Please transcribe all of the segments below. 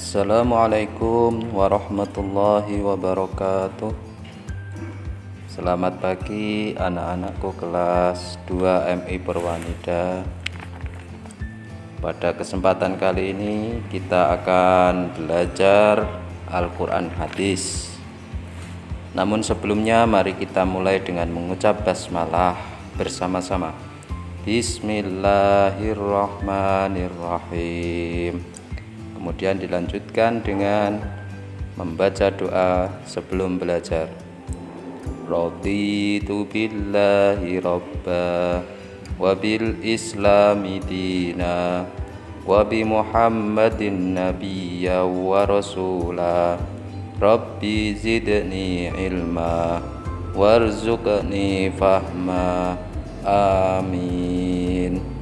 Assalamualaikum warahmatullahi wabarakatuh. Selamat pagi anak-anakku kelas 2 MI Purwanida. Pada kesempatan kali ini kita akan belajar Al-Quran Hadis. Namun sebelumnya mari kita mulai dengan mengucap basmalah bersama-sama. Bismillahirrahmanirrahim. Kemudian dilanjutkan dengan membaca doa sebelum belajar. Raditu billahi rabba wa bil islami dina wa bi muhammadin nabiyya wa rasula. Rabbi zidni ilma warzuqni fahma. Amin.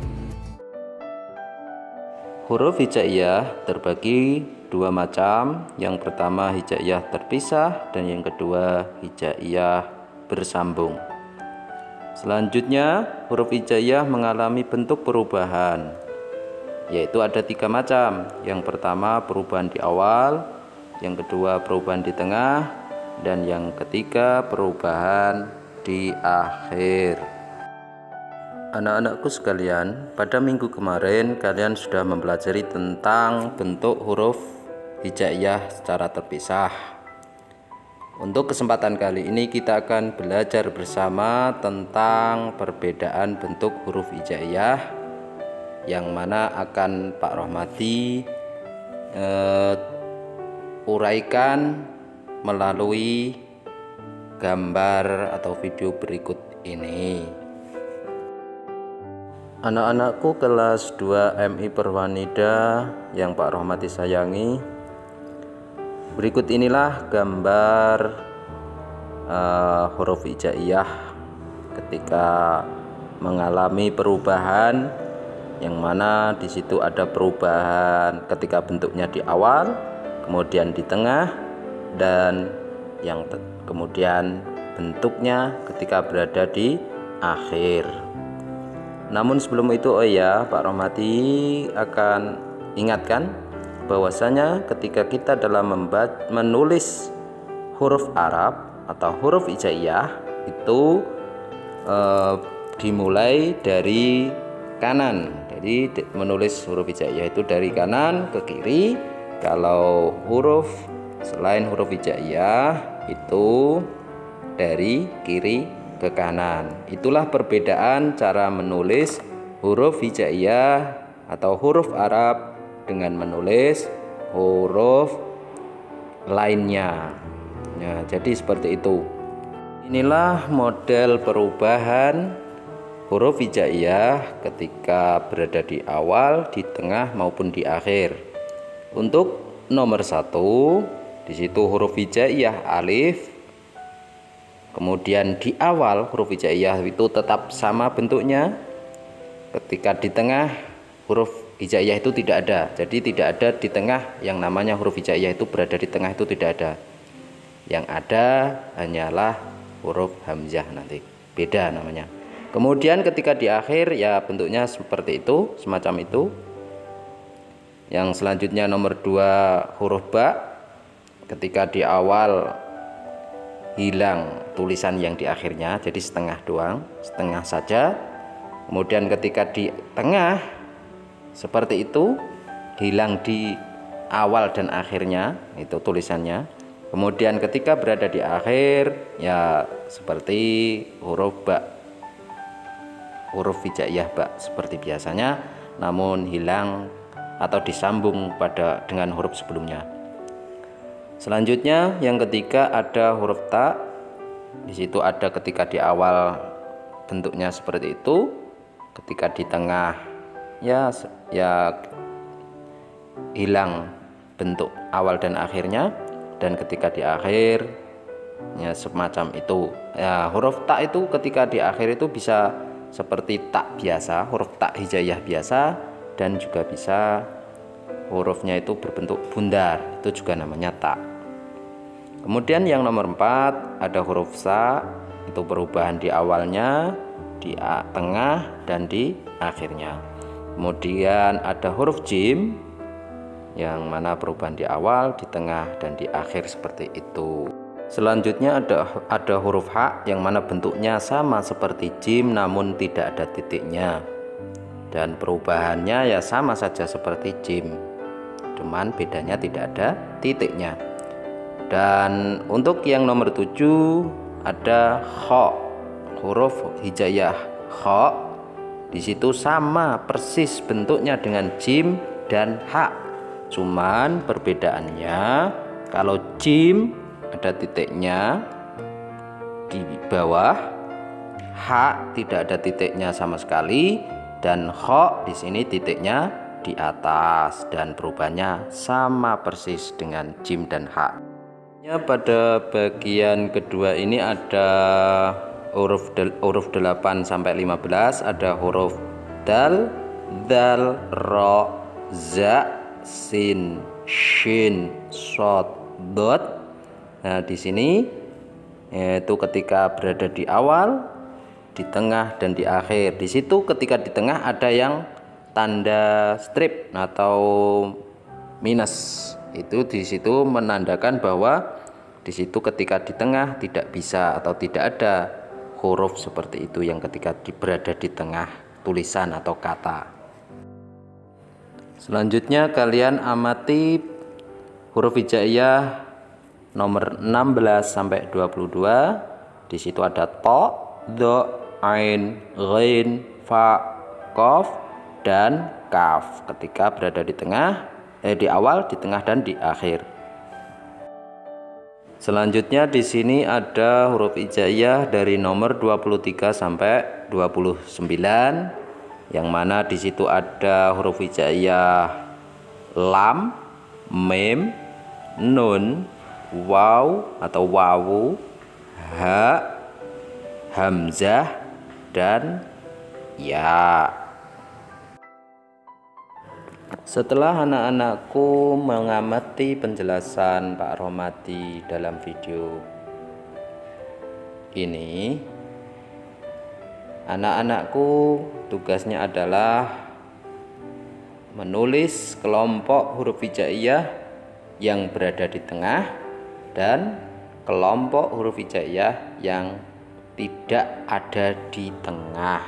Huruf hijaiyah terbagi dua macam. Yang pertama hijaiyah terpisah dan yang kedua hijaiyah bersambung. Selanjutnya huruf hijaiyah mengalami bentuk perubahan, yaitu ada 3 macam. Yang pertama perubahan di awal, yang kedua perubahan di tengah, dan yang ketiga perubahan di akhir. Anak-anakku sekalian, pada minggu kemarin kalian sudah mempelajari tentang bentuk huruf hijaiyah secara terpisah. Untuk kesempatan kali ini kita akan belajar bersama tentang perbedaan bentuk huruf hijaiyah, yang mana akan Pak Rohmadi uraikan melalui gambar atau video berikut ini. Anak-anakku kelas 2 MI Purwanida yang Pak Rohmadi sayangi, berikut inilah gambar huruf hijaiyah ketika mengalami perubahan, yang mana di situ ada perubahan ketika bentuknya di awal, kemudian di tengah, dan yang kemudian bentuknya ketika berada di akhir. Namun sebelum itu Pak Rohmadi akan ingatkan bahwasanya ketika kita dalam menulis huruf Arab atau huruf hijaiyah itu dimulai dari kanan. Jadi menulis huruf hijaiyah itu dari kanan ke kiri. Kalau huruf selain huruf hijaiyah itu dari kiri ke kanan. Itulah perbedaan cara menulis huruf hijaiyah atau huruf Arab dengan menulis huruf lainnya. Ya, jadi seperti itu. Inilah model perubahan huruf hijaiyah ketika berada di awal, di tengah maupun di akhir. Untuk nomor 1, di situ huruf hijaiyah alif. Kemudian di awal huruf hijaiyah itu tetap sama bentuknya. Ketika di tengah huruf hijaiyah itu tidak ada. Jadi tidak ada di tengah yang namanya huruf hijaiyah itu berada di tengah, itu tidak ada. Yang ada hanyalah huruf hamzah nanti. Beda namanya. Kemudian ketika di akhir ya bentuknya seperti itu, semacam itu. Yang selanjutnya nomor 2 huruf ba. Ketika di awal hilang tulisan yang di akhirnya, jadi setengah doang, setengah saja. Kemudian ketika di tengah seperti itu, hilang di awal dan akhirnya itu tulisannya. Kemudian ketika berada di akhir ya seperti huruf ba, huruf hijaiyah ba seperti biasanya, namun hilang atau disambung dengan huruf sebelumnya. Selanjutnya yang ketiga ada huruf ta. Di situ ada ketika di awal bentuknya seperti itu, ketika di tengah ya hilang bentuk awal dan akhirnya, dan ketika di akhir ya semacam itu. Ya, huruf ta itu ketika di akhir itu bisa seperti tak biasa, huruf tak hijaiyah biasa, dan juga bisa hurufnya itu berbentuk bundar, itu juga namanya ta. Kemudian yang nomor 4 ada huruf sa, itu perubahan di awalnya, di tengah, dan di akhirnya. Kemudian ada huruf jim. yang mana perubahan di awal, di tengah, dan di akhir seperti itu. Selanjutnya ada huruf H yang mana bentuknya sama seperti jim namun tidak ada titiknya, dan perubahannya ya sama saja seperti jim, cuman bedanya tidak ada titiknya. Dan untuk yang nomor 7 ada kha, huruf hijaiyah kha. Di situ sama persis bentuknya dengan jim dan H, cuman perbedaannya kalau jim ada titiknya di bawah, H tidak ada titiknya sama sekali, dan kha di sini titiknya di atas, dan perubahannya sama persis dengan jim dan H. Pada bagian kedua ini ada huruf 8 sampai 15, ada huruf dal, dal, ro, za, sin, shin, shod, dot. Nah, di sini yaitu ketika berada di awal, di tengah, dan di akhir. Di situ ketika di tengah ada yang tanda strip atau minus. Itu di situ menandakan bahwa di situ ketika di tengah tidak bisa atau tidak ada huruf seperti itu yang ketika berada di tengah tulisan atau kata. Selanjutnya kalian amati huruf hijaiyah nomor 16 sampai 22. Di situ ada to, do, ain, ghain, fa, qaf, dan kaf ketika berada di tengah, di awal, di tengah, dan di akhir. Selanjutnya di sini ada huruf hijaiyah dari nomor 23 sampai 29, yang mana di situ ada huruf hijaiyah lam, mim, nun, waw atau wawu, ha, hamzah, dan ya. Setelah anak-anakku mengamati penjelasan Pak Rohmadi dalam video ini, anak-anakku tugasnya adalah menulis kelompok huruf hijaiyah yang berada di tengah dan kelompok huruf hijaiyah yang tidak ada di tengah.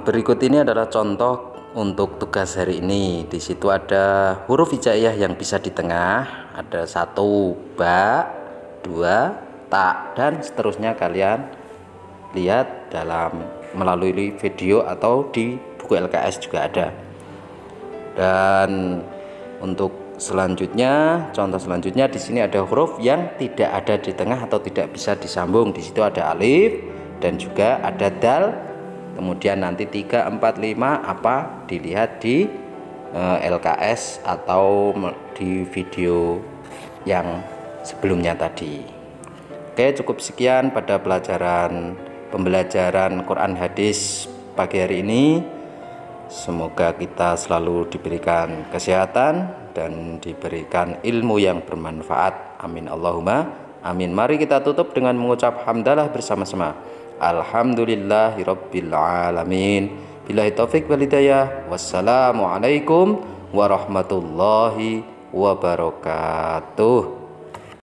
Berikut ini adalah contoh untuk tugas hari ini. Di situ ada huruf hijaiyah yang bisa di tengah, ada 1 ba, 2 ta, dan seterusnya. Kalian lihat melalui video atau di buku LKS juga ada. Dan untuk selanjutnya, contoh selanjutnya di sini ada huruf yang tidak ada di tengah atau tidak bisa disambung. Di situ ada alif dan juga ada dal. Kemudian nanti 3, 4, 5 apa dilihat di LKS atau di video yang sebelumnya tadi. Oke, cukup sekian pada pembelajaran Quran hadis pagi hari ini. Semoga kita selalu diberikan kesehatan dan diberikan ilmu yang bermanfaat. Amin Allahumma amin. Mari kita tutup dengan mengucap hamdalah bersama-sama. Alhamdulillahirabbil alamin. Billahi taufik wal hidayah. Wassalamualaikum warahmatullahi wabarakatuh.